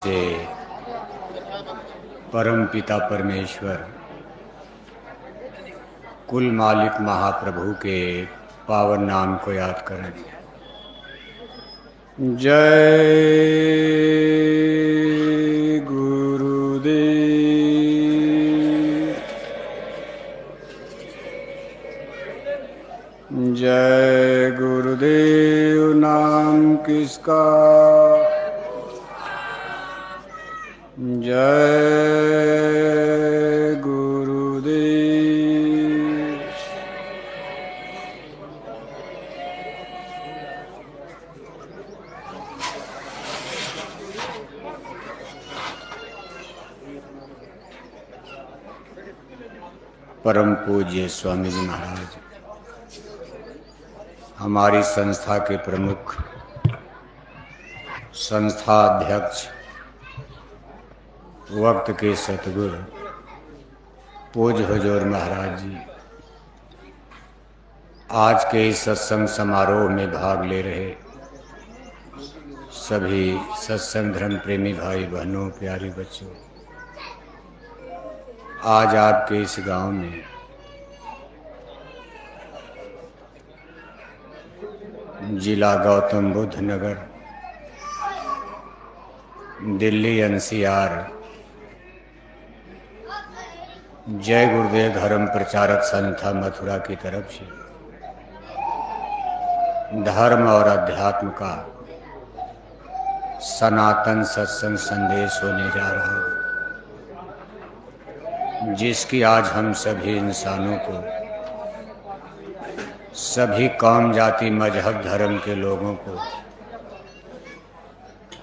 से परम पिता परमेश्वर कुल मालिक महाप्रभु के पावन नाम को याद करें। जय गुरुदेव, जय गुरुदेव। नाम किसका? जय गुरुदेव। परम पूज्य स्वामी जी महाराज, हमारी संस्था के प्रमुख, संस्था अध्यक्ष, वक्त के सतगुरु पूज्य हुजूर महाराज जी, आज के इस सत्संग समारोह में भाग ले रहे सभी सत्संग धर्म प्रेमी भाई बहनों, प्यारे बच्चों, आज आपके इस गांव में जिला गौतम बुद्ध नगर, दिल्ली NCR, जय गुरुदेव धर्म प्रचारक संस्था मथुरा की तरफ से धर्म और अध्यात्म का सनातन सत्संग संदेश होने जा रहा है, जिसकी आज हम सभी इंसानों को, सभी कौम जाति मजहब धर्म के लोगों को,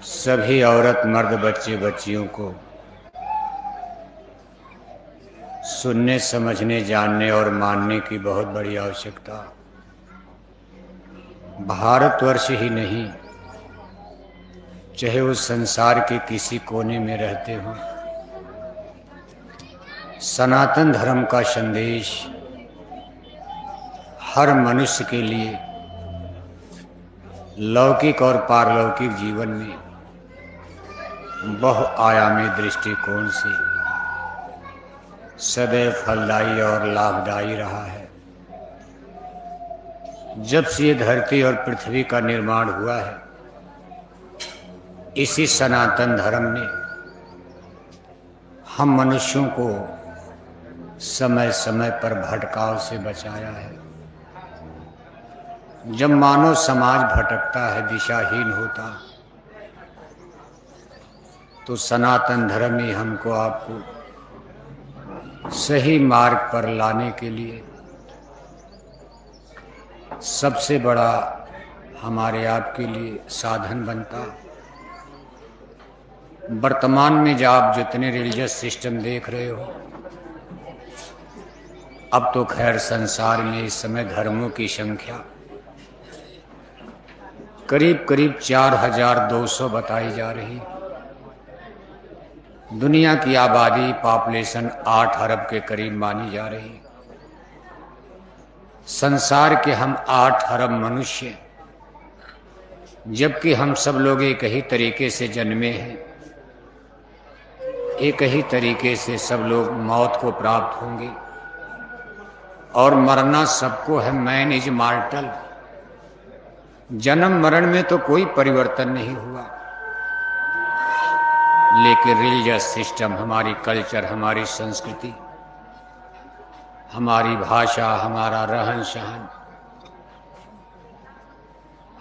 सभी औरत मर्द बच्चे बच्चियों को सुनने समझने जानने और मानने की बहुत बड़ी आवश्यकता। भारतवर्ष ही नहीं, चाहे वो संसार के किसी कोने में रहते हों, सनातन धर्म का संदेश हर मनुष्य के लिए लौकिक और पारलौकिक जीवन में बहुआयामी दृष्टिकोण से सदैव फलदायी और लाभदायी रहा है। जब से ये धरती और पृथ्वी का निर्माण हुआ है, इसी सनातन धर्म ने हम मनुष्यों को समय समय पर भटकाव से बचाया है। जब मानव समाज भटकता है, दिशाहीन होता, तो सनातन धर्म ही हमको आपको सही मार्ग पर लाने के लिए सबसे बड़ा हमारे आपके लिए साधन बनता। वर्तमान में जो आप जितने रिलीजियस सिस्टम देख रहे हो, अब तो खैर संसार में इस समय धर्मों की संख्या करीब करीब 4200 बताई जा रही। दुनिया की आबादी पॉपुलेशन 8 अरब के करीब मानी जा रही। संसार के हम 8 अरब मनुष्य, जबकि हम सब लोग एक ही तरीके से जन्मे हैं, एक ही तरीके से सब लोग मौत को प्राप्त होंगे और मरना सबको है। Man is मॉर्टल। जन्म मरण में तो कोई परिवर्तन नहीं हुआ, लेकिन रिलीजियस सिस्टम, हमारी कल्चर, हमारी संस्कृति, हमारी भाषा, हमारा रहन सहन,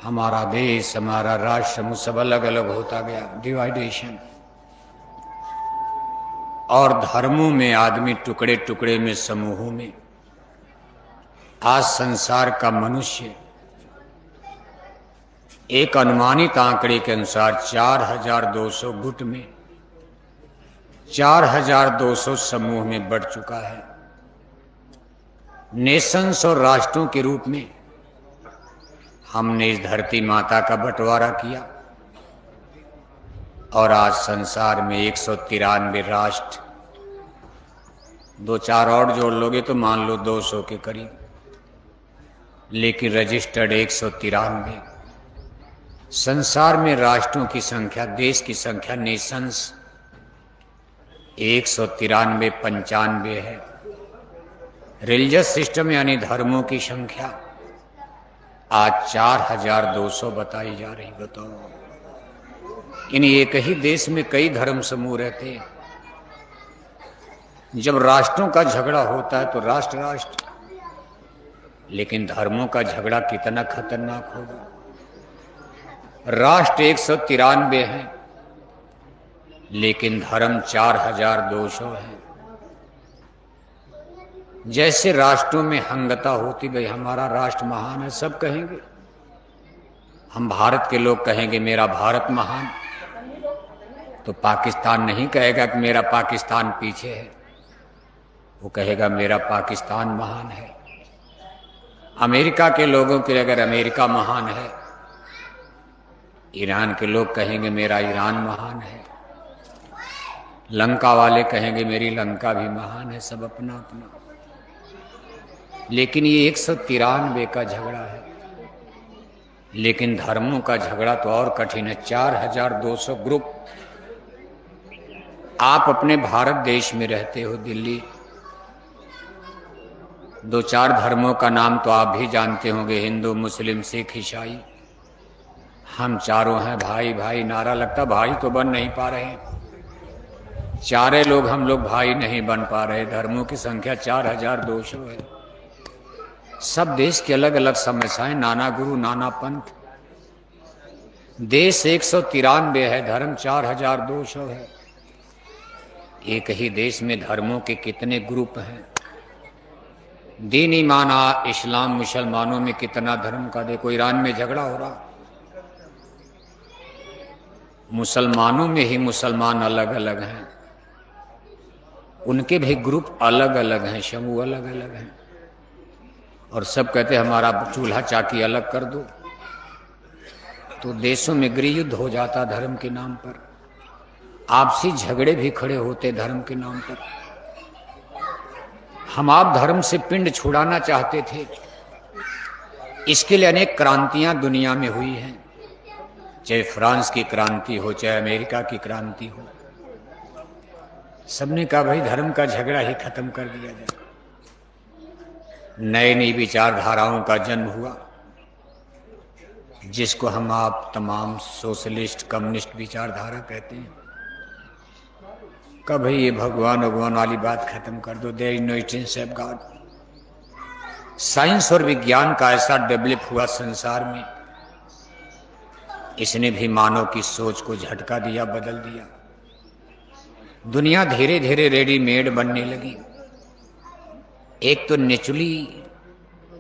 हमारा देश, हमारा राष्ट्र, सब अलग अलग होता गया, डिवाइडेशन। और धर्मों में आदमी टुकड़े टुकड़े में, समूहों में। आज संसार का मनुष्य एक अनुमानित आंकड़े के अनुसार 4200 गुट में, 4200 समूह में बढ़ चुका है। नेशंस और राष्ट्रों के रूप में हमने इस धरती माता का बंटवारा किया और आज संसार में 193 राष्ट्र, 2-4 और जोड़ लोगे तो मान लो 200 के करीब, लेकिन रजिस्टर्ड 193। संसार में राष्ट्रों की संख्या, देश की संख्या, नेशंस 193, 95 है। रिलीजियस सिस्टम यानी धर्मों की संख्या आज 4200 बताई जा रही। बताओ, इन एक ही देश में कई धर्म समूह रहते हैं। जब राष्ट्रों का झगड़ा होता है तो राष्ट्र राष्ट्र, लेकिन धर्मों का झगड़ा कितना खतरनाक होगा। राष्ट्र 193 है, लेकिन धर्म 4200 है। जैसे राष्ट्रों में हंगता होती, भाई हमारा राष्ट्र महान है, सब कहेंगे। हम भारत के लोग कहेंगे मेरा भारत महान, तो पाकिस्तान नहीं कहेगा कि मेरा पाकिस्तान पीछे है, वो कहेगा मेरा पाकिस्तान महान है। अमेरिका के लोगों के लिए अगर अमेरिका महान है, ईरान के लोग कहेंगे मेरा ईरान महान है, लंका वाले कहेंगे मेरी लंका भी महान है। सब अपना अपना। लेकिन ये 193 का झगड़ा है। लेकिन धर्मों का झगड़ा तो और कठिन है। 4200 ग्रुप। आप अपने भारत देश में रहते हो, दिल्ली, 2-4 धर्मों का नाम तो आप भी जानते होंगे, हिंदू, मुस्लिम, सिख, ईसाई। हम चारों हैं भाई भाई, नारा लगता, भाई तो बन नहीं पा रहे। चारे लोग हम लोग भाई नहीं बन पा रहे। धर्मों की संख्या 4200 है। सब देश की अलग अलग समस्याएं, नाना गुरु नाना पंथ। देश 193 है, धर्म 4200 है। एक ही देश में धर्मों के कितने ग्रुप हैं। दीन ईमान इस्लाम, मुसलमानों में कितना धर्म का। देखो ईरान में झगड़ा हो रहा, मुसलमानों में ही मुसलमान अलग अलग हैं, उनके भी ग्रुप अलग अलग हैं, समूह अलग अलग हैं, और सब कहते हमारा चूल्हा चाकी अलग कर दो। तो देशों में गृह युद्ध हो जाता धर्म के नाम पर। आपसी झगड़े भी खड़े होते धर्म के नाम पर। हम आप धर्म से पिंड छुड़ाना चाहते थे। इसके लिए अनेक क्रांतियां दुनिया में हुई हैं, चाहे फ्रांस की क्रांति हो, चाहे अमेरिका की क्रांति हो। सबने कहा भाई धर्म का झगड़ा ही खत्म कर दिया जाए। नई नई विचारधाराओं का जन्म हुआ, जिसको हम आप तमाम सोशलिस्ट, कम्युनिस्ट विचारधारा कहते हैं। कभी ये भगवान भगवान वाली बात खत्म कर दो। There is no existence of God. Science और विज्ञान का ऐसा डेवलप हुआ संसार में, इसने भी मानव की सोच को झटका दिया, बदल दिया। दुनिया धीरे धीरे रेडीमेड बनने लगी। एक तो नेचुरली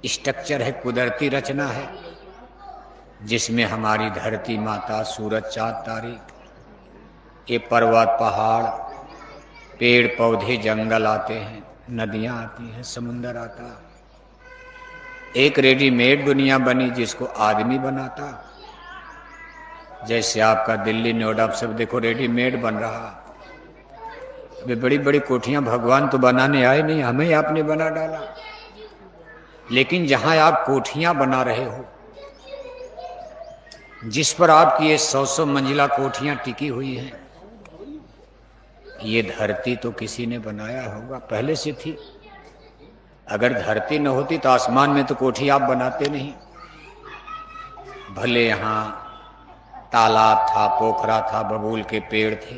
स्ट्रक्चर है, कुदरती रचना है, जिसमें हमारी धरती माता, सूरज, चांद, तारे, ये पर्वत, पहाड़, पेड़ पौधे, जंगल आते हैं, नदियां आती हैं, समुंदर आता। एक रेडीमेड दुनिया बनी जिसको आदमी बनाता। जैसे आपका दिल्ली, नोएडा, सब देखो रेडीमेड बन रहा। अभी बड़ी बड़ी कोठियां भगवान तो बनाने आए नहीं, हमें आपने बना डाला। लेकिन जहां आप कोठियां बना रहे हो, जिस पर आपकी ये 100-100 मंजिला कोठियां टिकी हुई हैं, ये धरती तो किसी ने बनाया होगा, पहले से थी। अगर धरती न होती तो आसमान में तो कोठी आप बनाते नहीं। भले यहां तालाब था, पोखरा था, बबूल के पेड़ थे,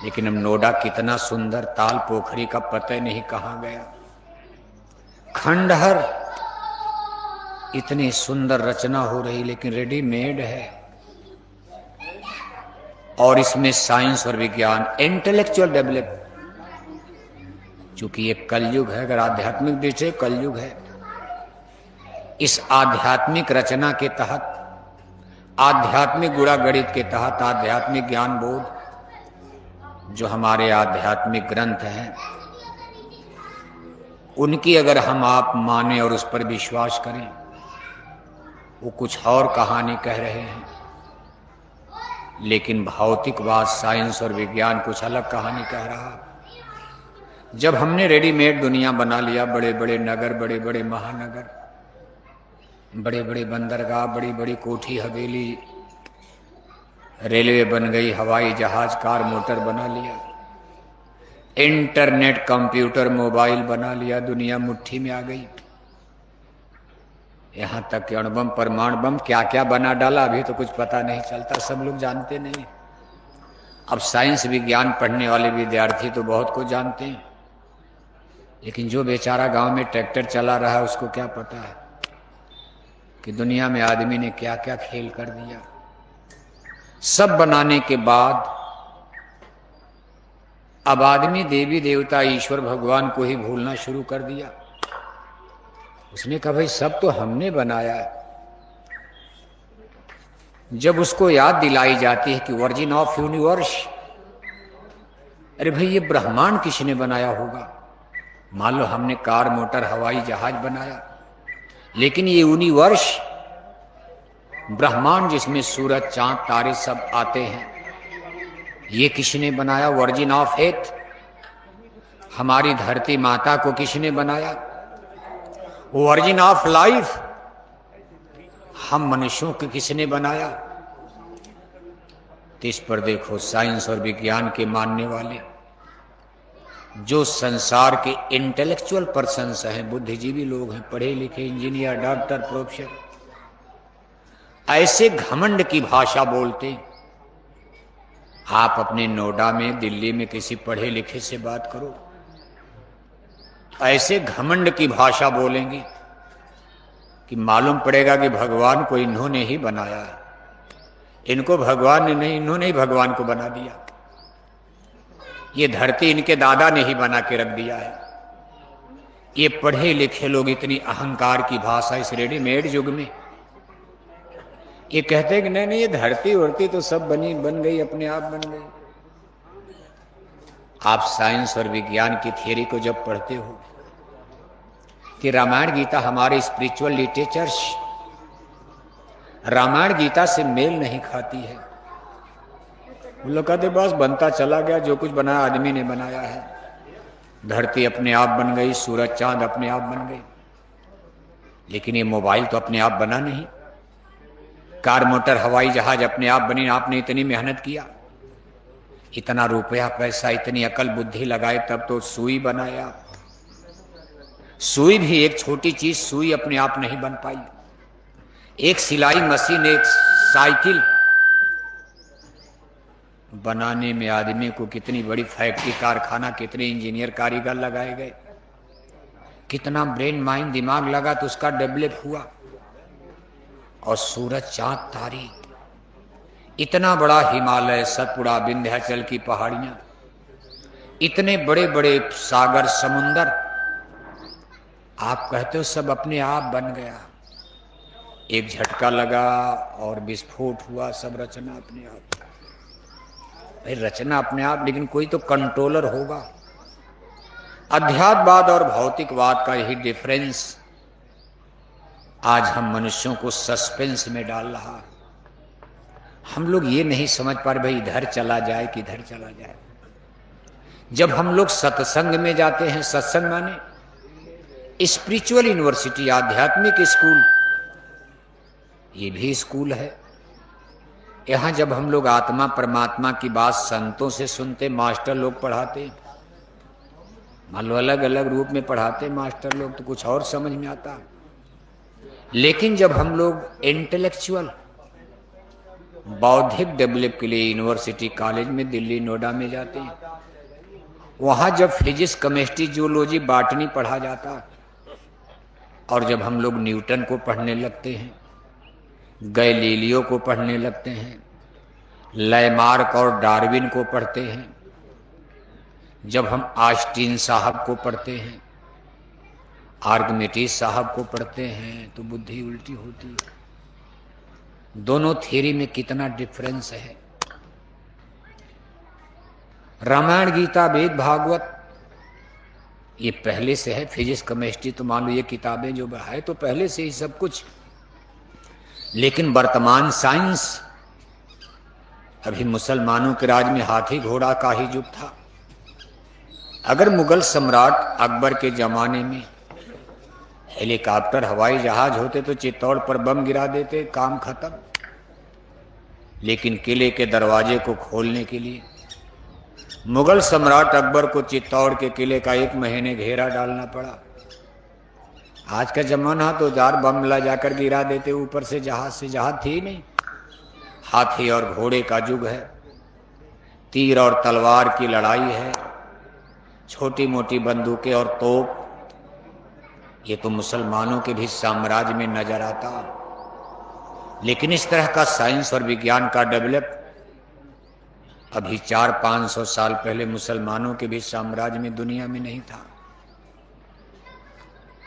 लेकिन हम नोएडा कितना सुंदर ताल पोखरी का पता नहीं कहां गया। खंडहर, इतनी सुंदर रचना हो रही, लेकिन रेडीमेड है। और इसमें साइंस और विज्ञान, इंटेलेक्चुअल डेवलप, चूंकि ये कलयुग है, अगर आध्यात्मिक दृष्टि से कलयुग है। इस आध्यात्मिक रचना के तहत, आध्यात्मिक गुणा गणित के तहत, आध्यात्मिक ज्ञान बोध, जो हमारे आध्यात्मिक ग्रंथ हैं, उनकी अगर हम आप माने और उस पर विश्वास करें, वो कुछ और कहानी कह रहे हैं। लेकिन भौतिकवाद, साइंस और विज्ञान कुछ अलग कहानी कह रहा। जब हमने रेडीमेड दुनिया बना लिया, बड़े बड़े नगर, बड़े बड़े महानगर, बड़े बड़े बंदरगाह, बड़ी बड़ी कोठी हवेली, रेलवे बन गई, हवाई जहाज, कार, मोटर बना लिया, इंटरनेट, कंप्यूटर, मोबाइल बना लिया, दुनिया मुट्ठी में आ गई। यहां तक कि अणुबम, परमाणु बम, क्या क्या बना डाला अभी तो कुछ पता नहीं चलता, सब लोग जानते नहीं। अब साइंस विज्ञान पढ़ने वाले विद्यार्थी तो बहुत कुछ जानते हैं, लेकिन जो बेचारा गांव में ट्रैक्टर चला रहा है उसको क्या पता है कि दुनिया में आदमी ने क्या क्या खेल कर दिया। सब बनाने के बाद अब आदमी देवी देवता ईश्वर भगवान को ही भूलना शुरू कर दिया। उसने कहा भाई सब तो हमने बनाया। जब उसको याद दिलाई जाती है कि वर्जिन ऑफ यूनिवर्स, अरे भाई ये ब्रह्मांड किसने बनाया होगा? मान लो हमने कार, मोटर, हवाई जहाज बनाया, लेकिन ये यूनिवर्स, ब्रह्मांड जिसमें सूरज, चांद, तारे सब आते हैं, ये किसने बनाया? वर्जिन ऑफ एर्थ, हमारी धरती माता को किसने बनाया? वर्जिन ऑफ लाइफ, हम मनुष्यों को किसने बनाया? तो इस पर देखो साइंस और विज्ञान के मानने वाले, जो संसार के इंटेलेक्चुअल पर्सन्स हैं, बुद्धिजीवी लोग हैं, पढ़े लिखे, इंजीनियर, डॉक्टर, प्रोफेसर, ऐसे घमंड की भाषा बोलते। आप अपने नोएडा में, दिल्ली में किसी पढ़े लिखे से बात करो, ऐसे घमंड की भाषा बोलेंगे कि मालूम पड़ेगा कि भगवान को इन्होंने ही बनाया है। इनको भगवान ने नहीं, इन्होंने ही भगवान को बना दिया। ये धरती इनके दादा ने ही बना के रख दिया है। ये पढ़े लिखे लोग इतनी अहंकार की भाषा इस रेडीमेड युग में, ये कहते हैं कि नहीं नहीं, ये धरती उड़ती तो सब बन गई, अपने आप बन गई। आप साइंस और विज्ञान की थियरी को जब पढ़ते हो कि रामायण गीता हमारे स्पिरिचुअल लिटरेचर्स, रामायण गीता से मेल नहीं खाती है। वो लोग कहते बस बनता चला गया, जो कुछ बनाया आदमी ने बनाया है। धरती अपने आप बन गई, सूरज चांद अपने आप बन गए, लेकिन ये मोबाइल तो अपने आप बना नहीं, कार, मोटर, हवाई जहाज अपने आप बनी। आपने इतनी मेहनत किया, इतना रुपया पैसा, इतनी अकल बुद्धि लगाए, तब तो सुई बनाया। सुई भी एक छोटी चीज, सुई अपने आप नहीं बन पाई। एक सिलाई मशीन, एक साइकिल बनाने में आदमी को कितनी बड़ी फैक्ट्री, कारखाना, कितने इंजीनियर, कारीगर लगाए गए, कितना ब्रेन माइंड, दिमाग लगा तो उसका डेवलप हुआ। और सूरज, चांद, तारे, इतना बड़ा हिमालय, सतपुड़ा, विंध्याचल की पहाड़ियां, इतने बड़े बड़े सागर, समुंदर, आप कहते हो सब अपने आप बन गया। एक झटका लगा और विस्फोट हुआ, सब रचना अपने आप। भाई रचना अपने आप, लेकिन कोई तो कंट्रोलर होगा। अध्यात्मवाद और भौतिकवाद का यही डिफरेंस आज हम मनुष्यों को सस्पेंस में डाल रहा। हम लोग ये नहीं समझ पा रहे भाई इधर चला जाए कि इधर चला जाए। जब हम लोग सत्संग में जाते हैं, सत्संग माने स्पिरिचुअल यूनिवर्सिटी, आध्यात्मिक स्कूल, ये भी स्कूल है। यहां जब हम लोग आत्मा परमात्मा की बात संतों से सुनते, मास्टर लोग पढ़ाते, मान लो अलग अलग रूप में पढ़ाते मास्टर लोग, तो कुछ और समझ में आता। लेकिन जब हम लोग इंटेलेक्चुअल बौद्धिक डेवलप के लिए यूनिवर्सिटी, कॉलेज में, दिल्ली, नोएडा में जाते हैं, वहां जब फिजिक्स, केमिस्ट्री, जूलॉजी, बॉटनी पढ़ा जाता, और जब हम लोग न्यूटन को पढ़ने लगते हैं, गैलीलियो को पढ़ने लगते हैं, लैमार्क और डार्विन को पढ़ते हैं, जब हम आइंस्टीन साहब को पढ़ते हैं, आर्किमिडीज साहब को पढ़ते हैं, तो बुद्धि उल्टी होती है। दोनों थ्योरी में कितना डिफरेंस है। रामायण, गीता, वेद, भागवत ये पहले से है। फिजिक्स, केमिस्ट्री तो मान लो ये किताबें जो है तो पहले से ही सब कुछ। लेकिन वर्तमान साइंस, अभी मुसलमानों के राज में हाथी घोड़ा का ही युग था। अगर मुगल सम्राट अकबर के जमाने में हेलीकॉप्टर हवाई जहाज होते तो चित्तौड़ पर बम गिरा देते, काम खत्म। लेकिन किले के दरवाजे को खोलने के लिए मुगल सम्राट अकबर को चित्तौड़ के किले का 1 महीने घेरा डालना पड़ा। आज का जमाना तो 4 बम ला जाकर गिरा देते ऊपर से, जहाज थी नहीं। हाथी और घोड़े का युग है, तीर और तलवार की लड़ाई है, छोटी मोटी बंदूकें और तोप। ये तो मुसलमानों के भी साम्राज्य में नजर आता। लेकिन इस तरह का साइंस और विज्ञान का डेवलप अभी 400-500 साल पहले मुसलमानों के भी साम्राज्य में, दुनिया में नहीं था।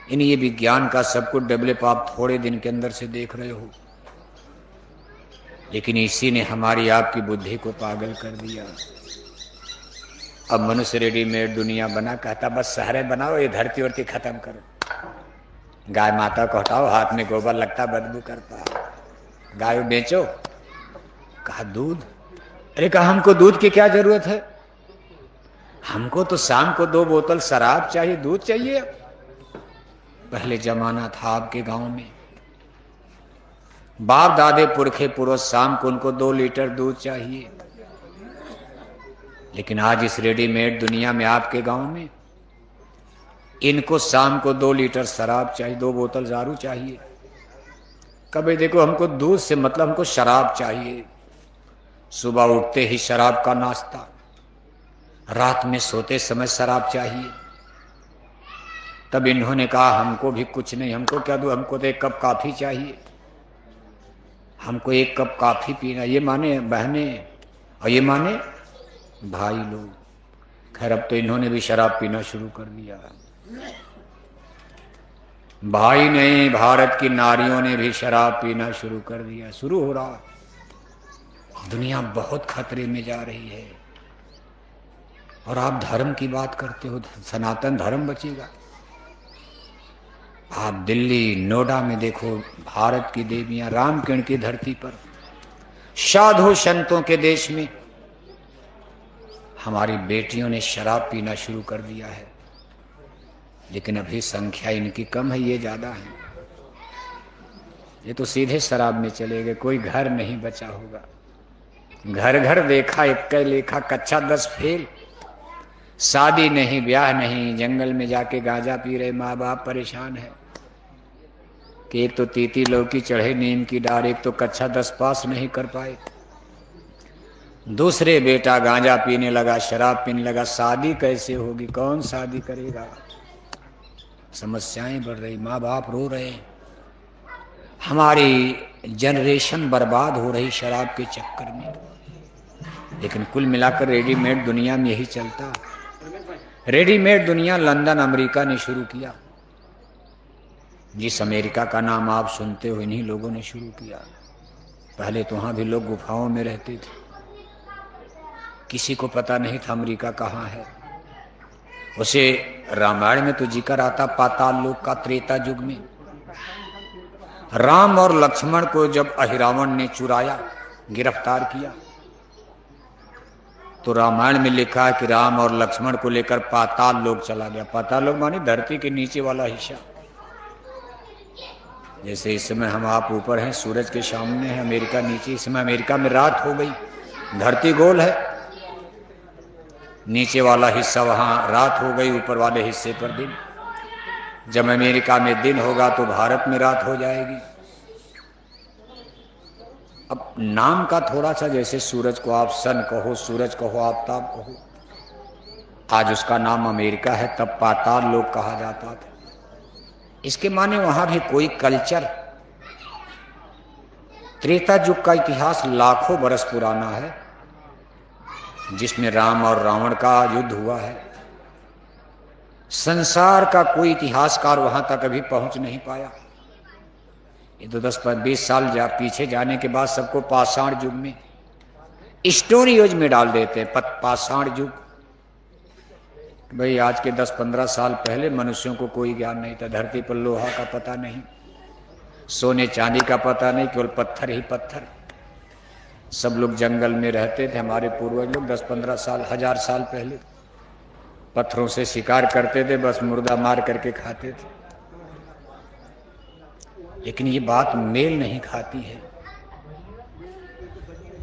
इन ये विज्ञान का सब कुछ डेवलप आप थोड़े दिन के अंदर से देख रहे हो। लेकिन इसी ने हमारी आपकी बुद्धि को पागल कर दिया। अब मनुष्य रेडीमेड दुनिया बना, कहता बस शहरें बनाओ, ये धरती वर्ती खत्म करो। गाय माता को हटाओ, हाथ में गोबर लगता, बदबू करता। गाय बेचो, कहा दूध। अरे कहा हमको दूध की क्या जरूरत है, हमको तो शाम को 2 बोतल शराब चाहिए, दूध चाहिए। पहले जमाना था आपके गांव में, बाप दादे पुरखे पूर्वज शाम को उनको 2 लीटर दूध चाहिए। लेकिन आज इस रेडीमेड दुनिया में आपके गांव में इनको शाम को 2 लीटर शराब चाहिए, 2 बोतल दारू चाहिए। कभी देखो हमको दूध से मतलब हमको शराब चाहिए। सुबह उठते ही शराब का नाश्ता, रात में सोते समय शराब चाहिए। तब इन्होंने कहा हमको भी कुछ नहीं, हमको क्या दूं, हमको तो 1 कप कॉफी चाहिए, हमको 1 कप कॉफी पीना। ये माने बहने और ये माने भाई लोग। खैर अब तो इन्होंने भी शराब पीना शुरू कर दिया। भाई नहीं, भारत की नारियों ने भी शराब पीना शुरू कर दिया। शुरू हो रहा, दुनिया बहुत खतरे में जा रही है। और आप धर्म की बात करते हो, सनातन धर्म बचेगा। आप दिल्ली नोएडा में देखो, भारत की देवियां रामकिरण की धरती पर, साधु संतों के देश में हमारी बेटियों ने शराब पीना शुरू कर दिया है। लेकिन अभी संख्या इनकी कम है, ये ज्यादा है। ये तो सीधे शराब में चले गए, कोई घर नहीं बचा होगा। घर घर देखा, एक लेखा, कक्षा 10 फेल। शादी नहीं, ब्याह नहीं, जंगल में जाके गांजा पी रहे। माँ बाप परेशान है कि एक तो तीती लौकी चढ़े नीम की डार, एक तो कक्षा 10 पास नहीं कर पाए। दूसरे बेटा गांजा पीने लगा, शराब पीने लगा। शादी कैसे होगी, कौन शादी करेगा। समस्याएं बढ़ रही, माँ बाप रो रहे। हमारी जनरेशन बर्बाद हो रही शराब के चक्कर में। लेकिन कुल मिलाकर रेडीमेड दुनिया में यही चलता। रेडीमेड दुनिया लंदन अमेरिका ने शुरू किया। जिस अमेरिका का नाम आप सुनते हो, इन्हीं लोगों ने शुरू किया। पहले तो वहां भी लोग गुफाओं में रहते थे, किसी को पता नहीं था अमेरिका कहाँ है। उसे रामायण में तो जिक्र आता पाताल लोक का, त्रेता युग में। राम और लक्ष्मण को जब अहिरावण ने चुराया, गिरफ्तार किया, तो रामायण में लिखा है कि राम और लक्ष्मण को लेकर पाताल लोक चला गया। पाताल लोक मानी धरती के नीचे वाला हिस्सा। जैसे इस समय हम आप ऊपर हैं, सूरज के सामने है, अमेरिका नीचे। इस समय अमेरिका में रात हो गई, धरती गोल है, नीचे वाला हिस्सा वहां रात हो गई, ऊपर वाले हिस्से पर दिन। जब अमेरिका में दिन होगा तो भारत में रात हो जाएगी। अब नाम का थोड़ा सा, जैसे सूरज को आप सन कहो, सूरज कहो, आफताब कहो, आज उसका नाम अमेरिका है, तब पाताल लोक कहा जाता था। इसके माने वहां भी कोई कल्चर। त्रेता युग का इतिहास लाखों बरस पुराना है, जिसमें राम और रावण का युद्ध हुआ है। संसार का कोई इतिहासकार वहां तक अभी पहुंच नहीं पाया। ये तो 10-20 साल पीछे जाने के बाद सबको पाषाण युग में, स्टोन एज में डाल देते हैं। पाषाण युग, भाई आज के 10-15 साल पहले मनुष्यों को कोई ज्ञान नहीं था। धरती पर लोहा का पता नहीं, सोने चांदी का पता नहीं, केवल पत्थर ही पत्थर। सब लोग जंगल में रहते थे। हमारे पूर्वज लोग 10-15 साल, 1000 साल पहले पत्थरों से शिकार करते थे, बस मुर्दा मार करके खाते थे। लेकिन ये बात मेल नहीं खाती है।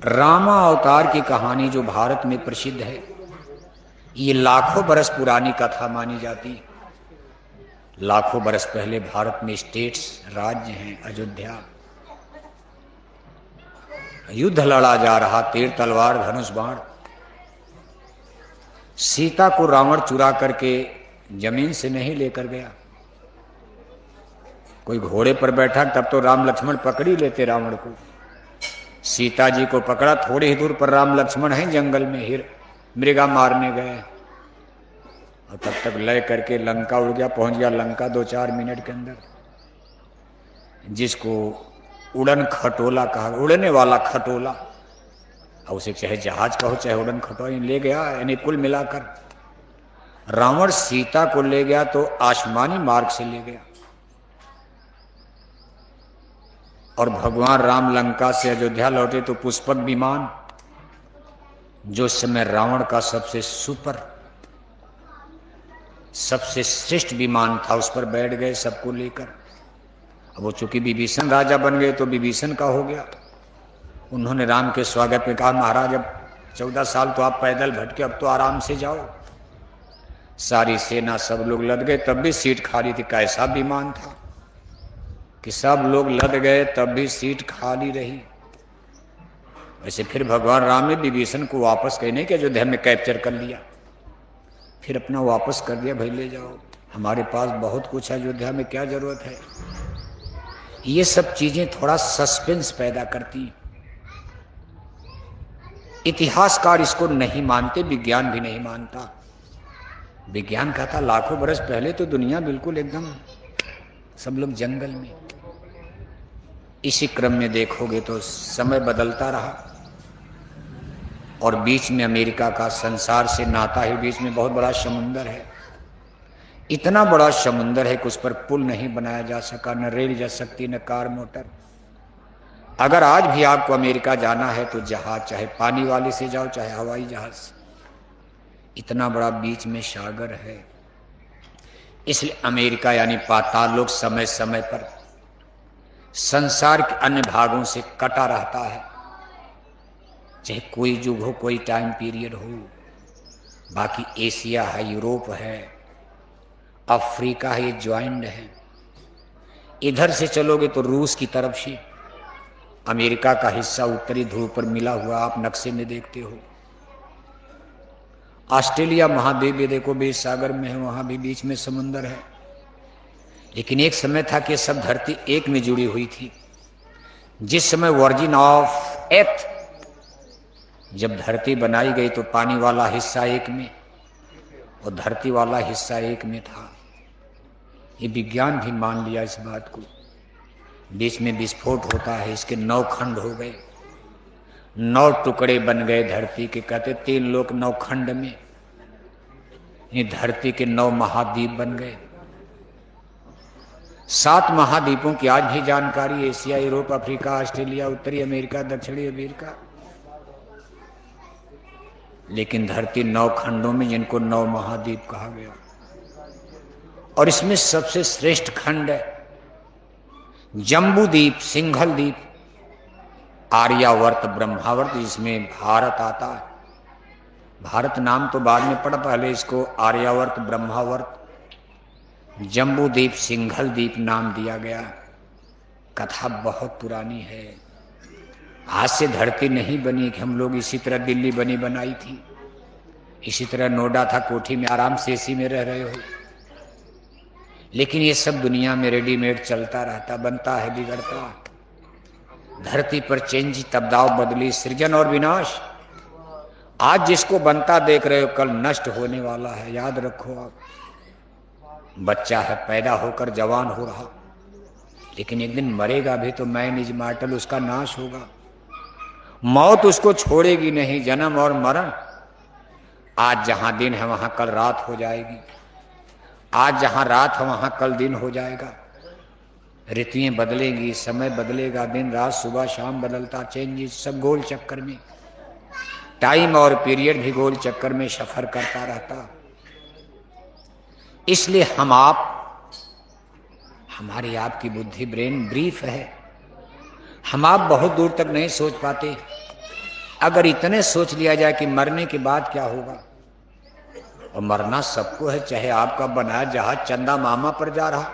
रामा अवतार की कहानी जो भारत में प्रसिद्ध है, ये लाखों बरस पुरानी कथा मानी जाती है। लाखों बरस पहले भारत में स्टेट्स, राज्य हैं, अयोध्या। युद्ध लड़ा जा रहा, तीर तलवार धनुष बाण। सीता को रावण चुरा करके जमीन से नहीं लेकर गया। कोई घोड़े पर बैठा तब तो राम लक्ष्मण पकड़ ही लेते रावण को। सीता जी को पकड़ा, थोड़ी ही दूर पर राम लक्ष्मण हैं जंगल में, मृगा मारने गए और तब तक लय करके लंका उड़ गया, पहुंच गया लंका 2-4 मिनट के अंदर। जिसको उड़न खटोला कहा, उड़ने वाला खटोला, और उसे चाहे जहाज कहो चाहे उड़न खटोला, ले गया। यानी कुल मिलाकर रावण सीता को ले गया तो आसमानी मार्ग से ले गया, और भगवान राम लंका से अयोध्या लौटे तो पुष्पक विमान, जो उस समय रावण का सबसे सबसे श्रेष्ठ विमान था, उस पर बैठ गए सबको लेकर। अब वो चूंकि विभीषण राजा बन गए तो विभीषण का हो गया। उन्होंने राम के स्वागत में कहा, महाराज अब 14 साल तो आप पैदल भटके, अब तो आराम से जाओ। सारी सेना सब लोग लद गए, तब भी सीट खाली थी। कैसा विमान था कि सब लोग लद गए तब भी सीट खाली रही। वैसे फिर भगवान राम ने विभीषण को वापस कहने के अयोध्या में कैप्चर कर लिया, फिर अपना वापस कर दिया, भाई ले जाओ, हमारे पास बहुत कुछ है, अयोध्या में क्या जरूरत है। ये सब चीजें थोड़ा सस्पेंस पैदा करती। इतिहासकार इसको नहीं मानते, विज्ञान भी नहीं मानता। विज्ञान कहता लाखों बरस पहले तो दुनिया बिल्कुल एकदम सब लोग जंगल में। इसी क्रम में देखोगे तो समय बदलता रहा, और बीच में अमेरिका का संसार से नाता है, बीच में बहुत बड़ा समुंदर है। इतना बड़ा समुंदर है कि उस पर पुल नहीं बनाया जा सका, न रेल जा सकती, न कार मोटर। अगर आज भी आपको अमेरिका जाना है तो जहाज, चाहे पानी वाले से जाओ चाहे हवाई जहाज से, इतना बड़ा बीच में सागर है। इसलिए अमेरिका यानी पाताल लोक समय समय पर संसार के अन्य भागों से कटा रहता है, चाहे कोई युग हो, कोई टाइम पीरियड हो। बाकी एशिया है, यूरोप है, अफ्रीका है, ये ज्वाइंट है। इधर से चलोगे तो रूस की तरफ से अमेरिका का हिस्सा उत्तरी ध्रुव पर मिला हुआ आप नक्शे में देखते हो। ऑस्ट्रेलिया महाद्वीप ये देखो बीच सागर में है, वहां भी बीच में समुंदर है। लेकिन एक समय था कि सब धरती एक में जुड़ी हुई थी। जिस समय वर्जिन ऑफ एर्थ, जब धरती बनाई गई तो पानी वाला हिस्सा एक में और धरती वाला हिस्सा एक में था। ये विज्ञान भी मान लिया इस बात को। बीच में विस्फोट होता है, इसके 9 खंड हो गए, 9 टुकड़े बन गए धरती के। कहते 3 लोक 9 खंड में, ये धरती के 9 महाद्वीप बन गए। 7 महाद्वीपों की आज भी जानकारी, एशिया, यूरोप, अफ्रीका, ऑस्ट्रेलिया, उत्तरी अमेरिका, दक्षिणी अमेरिका। लेकिन धरती 9 खंडों में, जिनको 9 महाद्वीप कहा गया। और इसमें सबसे श्रेष्ठ खंड है जम्बू द्वीप, सिंघल द्वीप, आर्यावर्त, ब्रह्मावर्त, जिसमें भारत आता है। भारत नाम तो बाद में पड़ा, पहले इसको आर्यावर्त, ब्रह्मावर्त, जम्बू द्वीप, सिंघल द्वीप नाम दिया गया। कथा बहुत पुरानी है। आज से धरती नहीं बनी कि हम लोग इसी तरह दिल्ली बनी बनाई थी, इसी तरह नोएडा था, कोठी में आराम से एसी में रह रहे हो। लेकिन ये सब दुनिया में रेडीमेड चलता रहता, बनता है, बिगड़ता। धरती पर चेंज, तब्दाव, बदली, सृजन और विनाश। आज जिसको बनता देख रहे हो कल नष्ट होने वाला है, याद रखो। आप बच्चा है, पैदा होकर जवान हो रहा, लेकिन एक दिन मरेगा भी तो मैन इज मॉर्टल, उसका नाश होगा। मौत उसको छोड़ेगी नहीं, जन्म और मरण। आज जहां दिन है वहां कल रात हो जाएगी, आज जहां रात है वहां कल दिन हो जाएगा। ऋतुएं बदलेंगी, समय बदलेगा, दिन रात सुबह शाम बदलता, चेंजेस सब गोल चक्कर में। टाइम और पीरियड भी गोल चक्कर में सफर करता रहता। इसलिए हम आप हमारी आपकी बुद्धि, ब्रेन ब्रीफ है, हम आप बहुत दूर तक नहीं सोच पाते। अगर इतने सोच लिया जाए कि मरने के बाद क्या होगा, और मरना सबको है, चाहे आपका बनाया जहाज चंदा मामा पर जा रहा।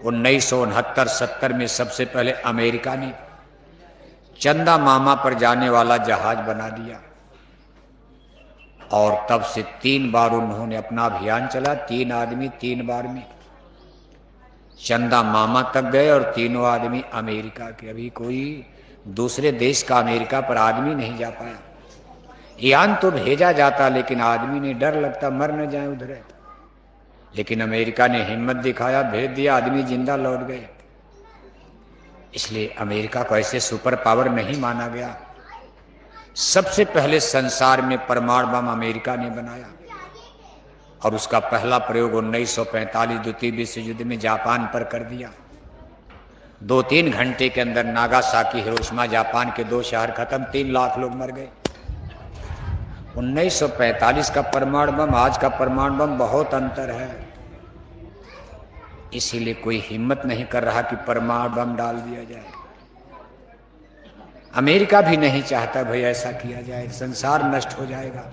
1969-70 में सबसे पहले अमेरिका ने चंदा मामा पर जाने वाला जहाज बना दिया, और तब से 3 बार उन्होंने अपना अभियान चला। 3 आदमी 3 बार में चंदा मामा तक गए, और तीनों आदमी अमेरिका के। अभी कोई दूसरे देश का अमेरिका पर आदमी नहीं जा पाया। यान तो भेजा जाता, लेकिन आदमी ने डर लगता मर न जाए उधर। लेकिन अमेरिका ने हिम्मत दिखाया, भेज दिया, आदमी जिंदा लौट गए। इसलिए अमेरिका को ऐसे सुपर पावर नहीं माना गया। सबसे पहले संसार में परमाणु बम अमेरिका ने बनाया, और उसका पहला प्रयोग 1945 द्वितीय विश्व युद्ध में जापान पर कर दिया। 2-3 घंटे के अंदर नागासाकी, हिरोशिमा, जापान के 2 शहर खत्म, 3 लाख लोग मर गए। 1945 का परमाणु बम, आज का परमाणु बम बहुत अंतर है। इसीलिए कोई हिम्मत नहीं कर रहा कि परमाणु बम डाल दिया जाए। अमेरिका भी नहीं चाहता भाई ऐसा किया जाए, संसार नष्ट हो जाएगा।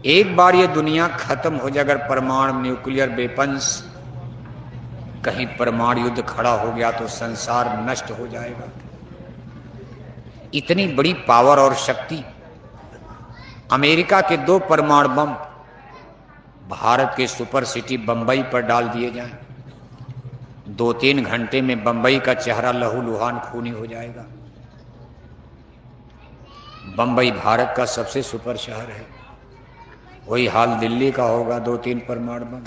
एक बार ये दुनिया खत्म हो जाए, अगर परमाणु न्यूक्लियर वेपन्स, कहीं परमाणु युद्ध खड़ा हो गया तो संसार नष्ट हो जाएगा। इतनी बड़ी पावर और शक्ति। अमेरिका के 2 परमाणु बम भारत के सुपर सिटी बंबई पर डाल दिए जाएं, 2-3 घंटे में बंबई का चेहरा लहूलुहान खूनी हो जाएगा। बंबई भारत का सबसे सुपर शहर है। वही हाल दिल्ली का होगा, 2-3 परमाणु बम,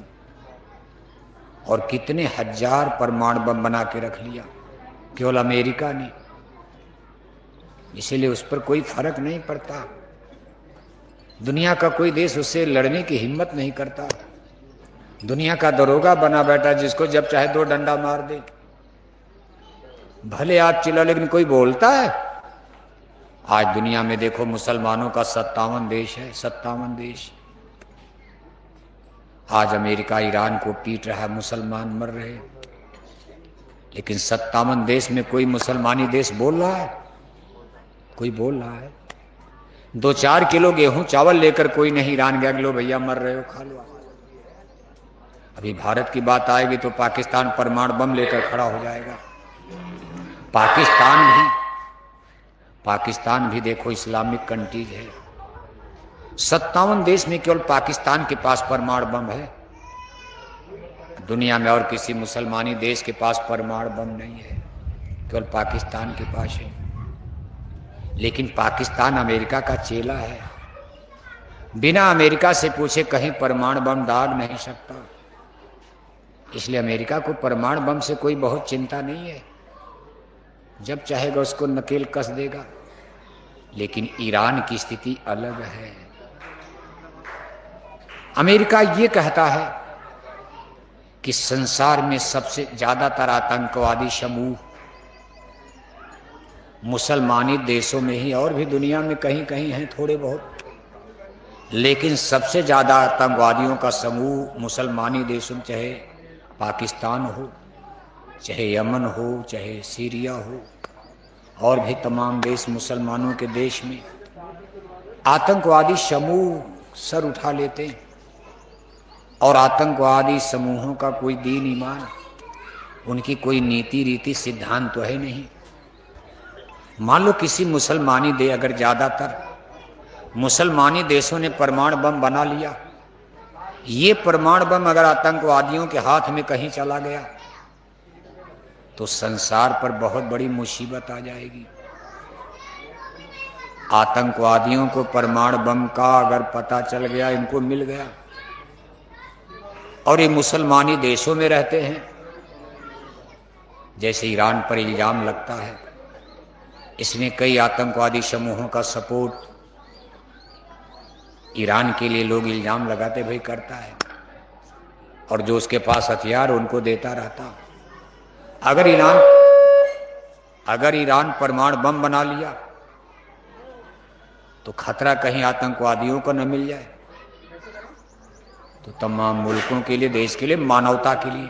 और कितने हजार परमाणु बम बना के रख लिया केवल अमेरिका ने। इसीलिए उस पर कोई फर्क नहीं पड़ता। दुनिया का कोई देश उससे लड़ने की हिम्मत नहीं करता। दुनिया का दरोगा बना बैठा, जिसको जब चाहे 2 डंडा मार दे। भले आप चिल्ला, लेकिन कोई बोलता है? आज दुनिया में देखो, मुसलमानों का 57 देश है, 57 देश। आज अमेरिका ईरान को पीट रहा है, मुसलमान मर रहे, लेकिन 57 देश में कोई मुसलमानी देश बोल रहा है? कोई बोल रहा है? 2-4 किलो गेहूं चावल लेकर कोई नहीं ईरान गया, लो भैया मर रहे हो, खा लो। अभी भारत की बात आएगी तो पाकिस्तान परमाणु बम लेकर खड़ा हो जाएगा। पाकिस्तान भी देखो इस्लामिक कंट्रीज है। 57 देश में केवल पाकिस्तान के पास परमाणु बम है। दुनिया में और किसी मुसलमानी देश के पास परमाणु बम नहीं है, केवल पाकिस्तान के पास है। लेकिन पाकिस्तान अमेरिका का चेला है, बिना अमेरिका से पूछे कहीं परमाणु बम दाग नहीं सकता। इसलिए अमेरिका को परमाणु बम से कोई बहुत चिंता नहीं है, जब चाहेगा उसको नकेल कस देगा। लेकिन ईरान की स्थिति अलग है। अमेरिका ये कहता है कि संसार में सबसे ज्यादातर आतंकवादी समूह मुसलमानी देशों में ही, और भी दुनिया में कहीं कहीं हैं थोड़े बहुत, लेकिन सबसे ज्यादा आतंकवादियों का समूह मुसलमानी देशों, चाहे पाकिस्तान हो, चाहे यमन हो, चाहे सीरिया हो, और भी तमाम देश, मुसलमानों के देश में आतंकवादी समूह सर उठा लेते हैं। और आतंकवादी समूहों का कोई दीन ईमान, उनकी कोई नीति रीति सिद्धांत तो है नहीं। मान लो किसी मुसलमानी देश, अगर ज्यादातर मुसलमानी देशों ने परमाणु बम बना लिया, ये परमाणु बम अगर आतंकवादियों के हाथ में कहीं चला गया तो संसार पर बहुत बड़ी मुसीबत आ जाएगी। आतंकवादियों को परमाणु बम का अगर पता चल गया, इनको मिल गया, और ये मुसलमानी देशों में रहते हैं, जैसे ईरान पर इल्जाम लगता है, इसमें कई आतंकवादी समूहों का सपोर्ट ईरान के लिए लोग इल्जाम लगाते भाई करता है, और जो उसके पास हथियार उनको देता रहता। अगर ईरान परमाणु बम बना लिया तो खतरा कहीं आतंकवादियों को न मिल जाए। तो तमाम मुल्कों के लिए, देश के लिए, मानवता के लिए,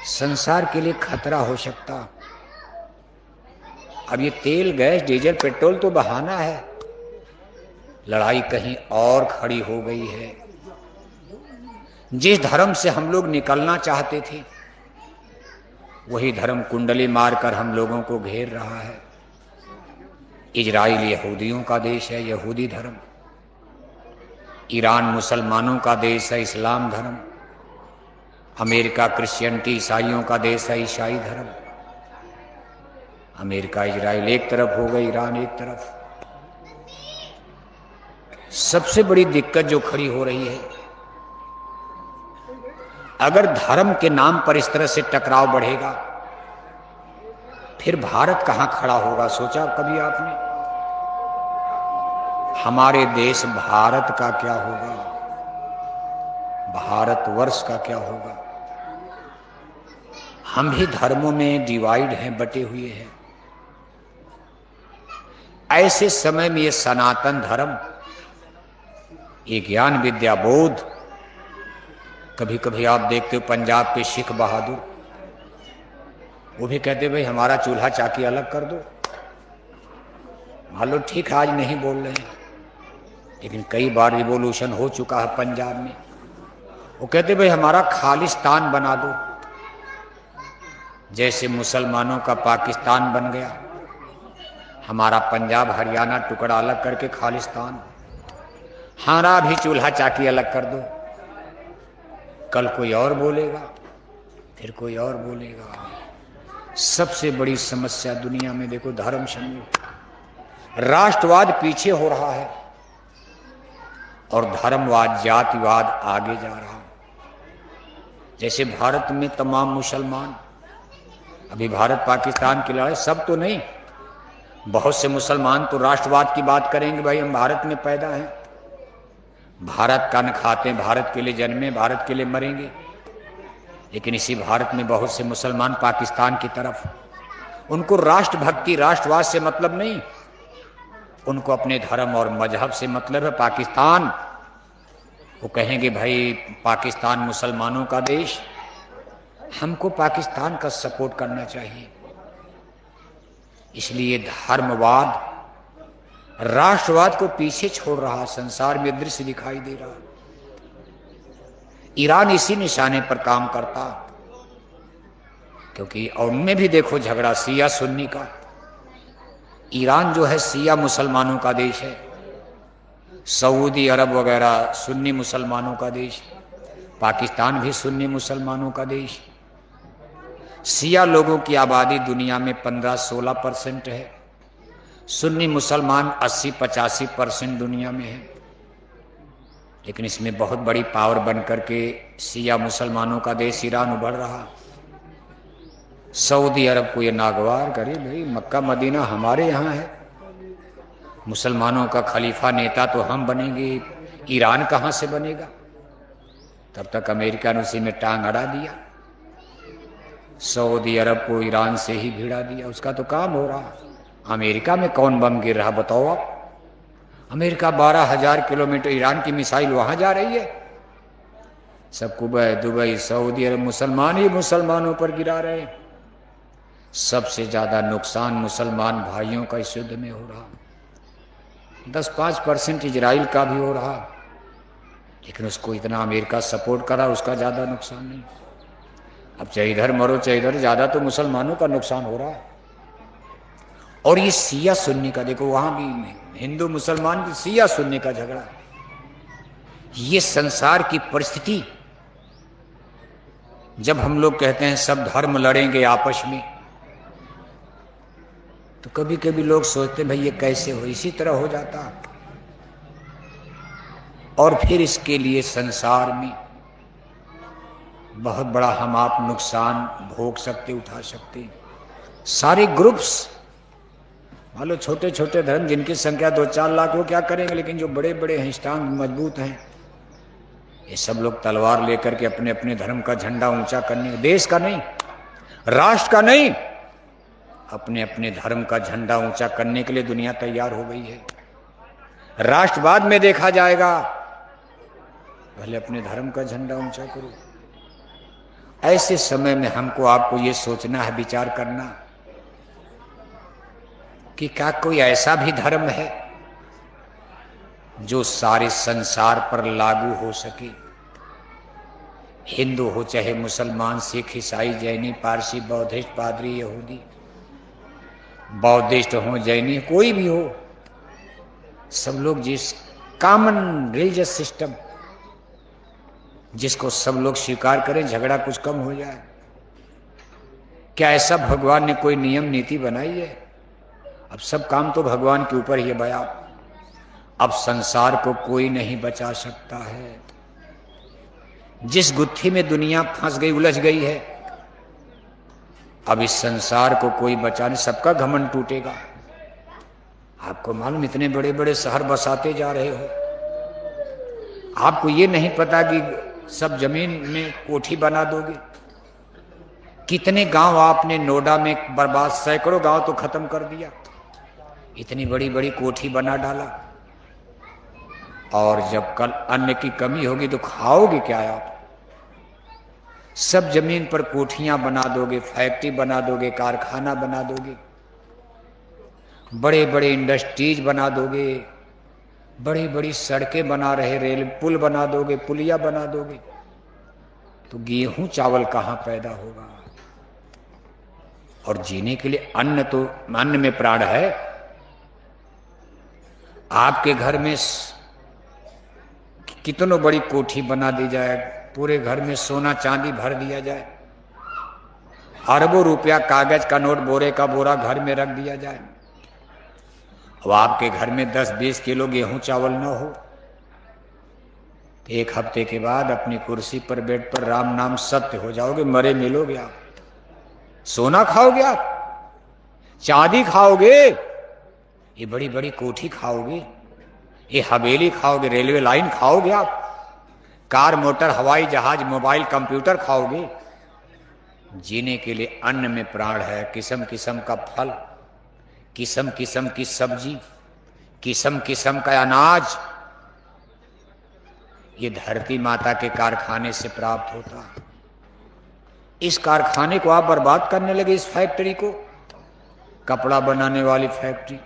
संसार के लिए खतरा हो सकता। अब ये तेल, गैस, डीजल, पेट्रोल तो बहाना है, लड़ाई कहीं और खड़ी हो गई है। जिस धर्म से हम लोग निकलना चाहते थे वही धर्म कुंडली मारकर हम लोगों को घेर रहा है। इजराइल यहूदियों का देश है, यहूदी धर्म। ईरान मुसलमानों का देश है, इस्लाम धर्म। अमेरिका क्रिश्चियनिटी, ईसाइयों का देश है, ईसाई धर्म। अमेरिका इजराइल एक तरफ हो गई, ईरान एक तरफ। सबसे बड़ी दिक्कत जो खड़ी हो रही है, अगर धर्म के नाम पर इस तरह से टकराव बढ़ेगा फिर भारत कहां खड़ा होगा? सोचा कभी आपने? हमारे देश भारत का क्या होगा? भारतवर्ष का क्या होगा? हम भी धर्मों में डिवाइड हैं, बटे हुए हैं। ऐसे समय में ये सनातन धर्म, ये ज्ञान विद्या बोध, कभी कभी आप देखते हो पंजाब के सिख बहादुर, वो भी कहते भाई हमारा चूल्हा चाकी अलग कर दो। मान लो ठीक है आज नहीं बोल रहे हैं, लेकिन कई बार रिवोल्यूशन हो चुका है पंजाब में। वो कहते भाई हमारा खालिस्तान बना दो, जैसे मुसलमानों का पाकिस्तान बन गया, हमारा पंजाब हरियाणा टुकड़ा अलग करके खालिस्तान। हमारा भी चूल्हा चाकी अलग कर दो। कल कोई और बोलेगा, फिर कोई और बोलेगा। सबसे बड़ी समस्या दुनिया में देखो धर्म समूह, राष्ट्रवाद पीछे हो रहा है और धर्मवाद, जातिवाद आगे जा रहा है। जैसे भारत में तमाम मुसलमान, अभी भारत पाकिस्तान की लड़ाई, सब तो नहीं, बहुत से मुसलमान तो राष्ट्रवाद की बात करेंगे, भाई हम भारत में पैदा हैं, भारत का न खाते, भारत के लिए जन्मे, भारत के लिए मरेंगे। लेकिन इसी भारत में बहुत से मुसलमान पाकिस्तान की तरफ, उनको राष्ट्रभक्ति, राष्ट्रवाद से मतलब नहीं, उनको अपने धर्म और मजहब से मतलब है। पाकिस्तान, वो कहेंगे भाई पाकिस्तान मुसलमानों का देश, हमको पाकिस्तान का सपोर्ट करना चाहिए। इसलिए धर्मवाद राष्ट्रवाद को पीछे छोड़ रहा, संसार में दृश्य दिखाई दे रहा। ईरान इसी निशाने पर काम करता, क्योंकि और उनमें भी देखो झगड़ा शिया सुन्नी का। ईरान जो है शिया मुसलमानों का देश है, सऊदी अरब वगैरह सुन्नी मुसलमानों का देश, पाकिस्तान भी सुन्नी मुसलमानों का देश। शिया लोगों की आबादी दुनिया में 15-16% है, सुन्नी मुसलमान 80-85% दुनिया में है। लेकिन इसमें बहुत बड़ी पावर बन करके शिया मुसलमानों का देश ईरान उभर रहा। सऊदी अरब को ये नागवार करे, भाई मक्का मदीना हमारे यहाँ है, मुसलमानों का खलीफा नेता तो हम बनेंगे, ईरान कहाँ से बनेगा? तब तक अमेरिका ने उसी में टांग अड़ा दिया, सऊदी अरब को ईरान से ही भिड़ा दिया, उसका तो काम हो रहा। अमेरिका में कौन बम गिर रहा बताओ आप? अमेरिका 12,000 किलोमीटर, ईरान की मिसाइल वहां जा रही है। सब कुवैत, दुबई, सऊदी अरब मुसलमान ही मुसलमानों पर गिरा रहे। सबसे ज्यादा नुकसान मुसलमान भाइयों का इस युद्ध में हो रहा। 10-5% इजराइल का भी हो रहा, लेकिन उसको इतना अमेरिका सपोर्ट करा, उसका ज्यादा नुकसान नहीं। अब चाहे इधर मरो चाहे इधर, ज्यादा तो मुसलमानों का नुकसान हो रहा है। और ये शिया सुन्नी का देखो, वहां भी हिंदू मुसलमान की, शिया सुन्नी का झगड़ा। ये संसार की परिस्थिति, जब हम लोग कहते हैं सब धर्म लड़ेंगे आपस में, तो कभी कभी लोग सोचते भाई ये कैसे हो, इसी तरह हो जाता। और फिर इसके लिए संसार में बहुत बड़ा हम आप नुकसान भोग सकते, उठा सकते। सारे ग्रुप्स, मान लो छोटे छोटे धर्म जिनकी संख्या 2-4 लाख, वो क्या करेंगे, लेकिन जो बड़े बड़े हैं, स्ट्रांग मजबूत हैं, ये सब लोग तलवार लेकर के अपने अपने धर्म का झंडा ऊंचा करने, देश का नहीं, राष्ट्र का नहीं, अपने अपने धर्म का झंडा ऊंचा करने के लिए दुनिया तैयार हो गई है। राष्ट्रवाद में देखा जाएगा भले अपने धर्म का झंडा ऊंचा करो। ऐसे समय में हमको आपको ये सोचना है, विचार करना कि क्या कोई ऐसा भी धर्म है जो सारे संसार पर लागू हो सके। हिंदू हो चाहे मुसलमान, सिख, ईसाई, जैनी, पारसी, बौद्धिस्ट, पादरी, यहूदी, बौद्धिस्ट हो, जैनी, कोई भी हो, सब लोग जिस कॉमन रिलीजियस सिस्टम जिसको सब लोग स्वीकार करें, झगड़ा कुछ कम हो जाए। क्या ऐसा भगवान ने कोई नियम नीति बनाई है? अब सब काम तो भगवान के ऊपर ही है भैया। अब संसार को कोई नहीं बचा सकता है। जिस गुत्थी में दुनिया फंस गई, उलझ गई है, अब इस संसार को कोई बचा नहीं, सबका घमंड टूटेगा। आपको मालूम, इतने बड़े बड़े शहर बसाते जा रहे हो, आपको ये नहीं पता कि सब जमीन में कोठी बना दोगे। कितने गांव आपने नोएडा में बर्बाद, सैकड़ों गांव तो खत्म कर दिया, इतनी बड़ी बड़ी कोठी बना डाला। और जब कल अन्न की कमी होगी तो खाओगे क्या आप? सब जमीन पर कोठियां बना दोगे, फैक्ट्री बना दोगे, कारखाना बना दोगे, बड़े बड़े इंडस्ट्रीज बना दोगे, बड़ी बड़ी सड़कें बना रहे, रेल पुल बना दोगे, पुलिया बना दोगे, तो गेहूं चावल कहां पैदा होगा? और जीने के लिए अन्न, तो अन्न में प्राण है। आपके घर में कितनों बड़ी कोठी बना दी जाए, पूरे घर में सोना चांदी भर दिया जाए, अरबों रुपया कागज का नोट बोरे का बोरा घर में रख दिया जाए, अब आपके घर में 10-20 किलो गेहूं चावल न हो, तो एक हफ्ते के बाद अपनी कुर्सी पर, बेड पर राम नाम सत्य हो जाओगे, मरे मिलोगे आप। सोना खाओगे आप, चांदी खाओगे, ये बड़ी बड़ी कोठी खाओगे, ये हवेली खाओगे, रेलवे लाइन खाओगे आप, कार, मोटर, हवाई जहाज, मोबाइल, कंप्यूटर खाओगे। जीने के लिए अन्न में प्राण है। किस्म किस्म का फल, किस्म किस्म की सब्जी, किस्म किस्म का अनाज, ये धरती माता के कारखाने से प्राप्त होता। इस कारखाने को आप बर्बाद करने लगे, इस फैक्ट्री को। कपड़ा बनाने वाली फैक्ट्री,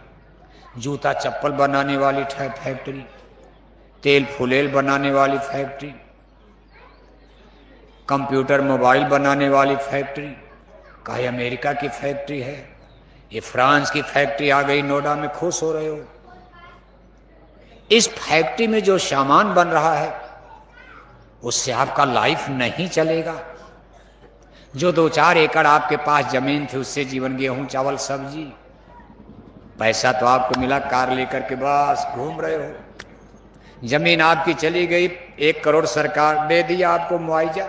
जूता चप्पल बनाने वाली फैक्ट्री, तेल फुलेल बनाने वाली फैक्ट्री, कंप्यूटर मोबाइल बनाने वाली फैक्ट्री, कहीं अमेरिका की फैक्ट्री है, ये फ्रांस की फैक्ट्री आ गई नोएडा में, खुश हो रहे हो। इस फैक्ट्री में जो सामान बन रहा है उससे आपका लाइफ नहीं चलेगा। जो 2-4 एकड़ आपके पास जमीन थी उससे जीवन, गेहूं चावल सब्जी, पैसा तो आपको मिला, कार लेकर के बस घूम रहे हो। जमीन आपकी चली गई, 1 करोड़ सरकार दे दिया आपको मुआवजा,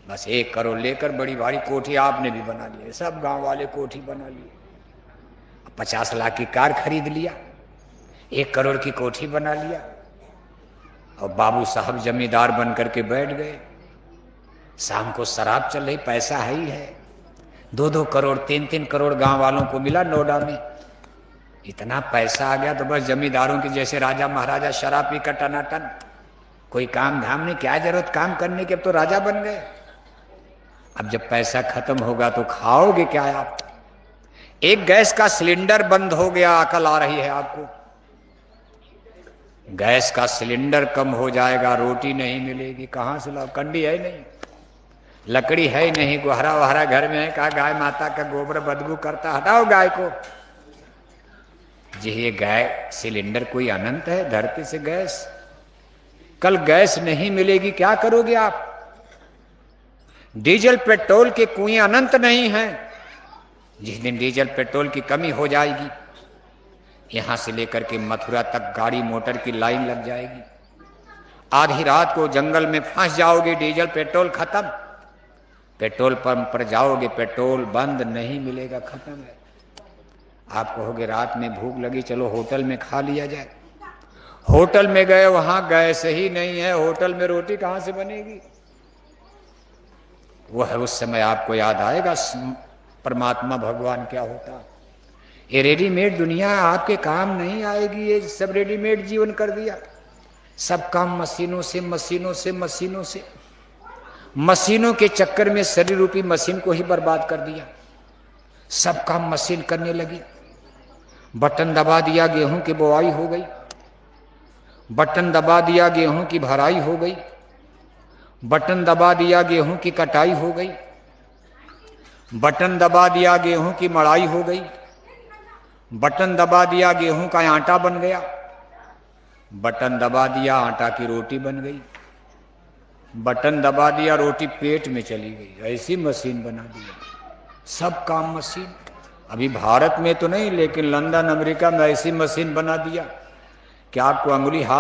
बस 1 करोड़ लेकर बड़ी भारी कोठी आपने भी बना ली, सब गांव वाले कोठी बना लिए। 50 लाख की कार खरीद लिया, 1 करोड़ की कोठी बना लिया, और बाबू साहब जमींदार बन करके बैठ गए। शाम को शराब चल रही, पैसा है ही है, 2-2 करोड़ 3-3 करोड़ गांव वालों को मिला नोएडा में। इतना पैसा आ गया तो बस जमींदारों की जैसे राजा महाराजा शराब पी कर टनाटन, कोई काम धाम नहीं, क्या जरूरत काम करने की, अब तो राजा बन गए। अब जब पैसा खत्म होगा तो खाओगे क्या आप? एक गैस का सिलेंडर बंद हो गया, अकल आ रही है आपको। गैस का सिलेंडर कम हो जाएगा, रोटी नहीं मिलेगी, कहां से लाओ? कंडी है नहीं, लकड़ी है नहीं, गुहरा वहरा घर में है, कहा गाय माता का गोबर बदबू करता, हटाओ गाय को। जी ये गैस सिलेंडर कोई अनंत है धरती से गैस? कल गैस नहीं मिलेगी, क्या करोगे आप? डीजल पेट्रोल के कुएं अनंत नहीं हैं। जिस दिन डीजल पेट्रोल की कमी हो जाएगी, यहां से लेकर के मथुरा तक गाड़ी मोटर की लाइन लग जाएगी। आधी रात को जंगल में फंस जाओगे, डीजल पेट्रोल खत्म, पेट्रोल पंप पर जाओगे, पेट्रोल बंद, नहीं मिलेगा, खत्म है। आप कहोगे रात में भूख लगी, चलो होटल में खा लिया जाए। होटल में गए, वहां गैस ही नहीं है, होटल में रोटी कहां से बनेगी? वो है, उस समय आपको याद आएगा परमात्मा भगवान क्या होता। ये रेडीमेड दुनिया आपके काम नहीं आएगी, ये सब रेडीमेड जीवन कर दिया। सब काम मशीनों से मशीनों से मशीनों से, मशीनों के चक्कर में शरीर रूपी मशीन को ही बर्बाद कर दिया। सब काम मशीन करने लगी। बटन दबा दिया, गेहूं की बुआई हो गई। बटन दबा दिया, गेहूं की भराई हो गई। बटन दबा दिया, गेहूं की कटाई हो गई। बटन दबा दिया, गेहूं की मड़ाई हो गई। बटन दबा दिया, गेहूं का आटा बन गया। बटन दबा दिया, आटा की रोटी बन गई। बटन दबा दिया, रोटी पेट में चली गई। ऐसी मशीन बना दिया। सब काम मशीन। अभी भारत में तो नहीं, लेकिन लंदन अमेरिका में ऐसी मशीन बना दिया कि आपको अंगुली हाथ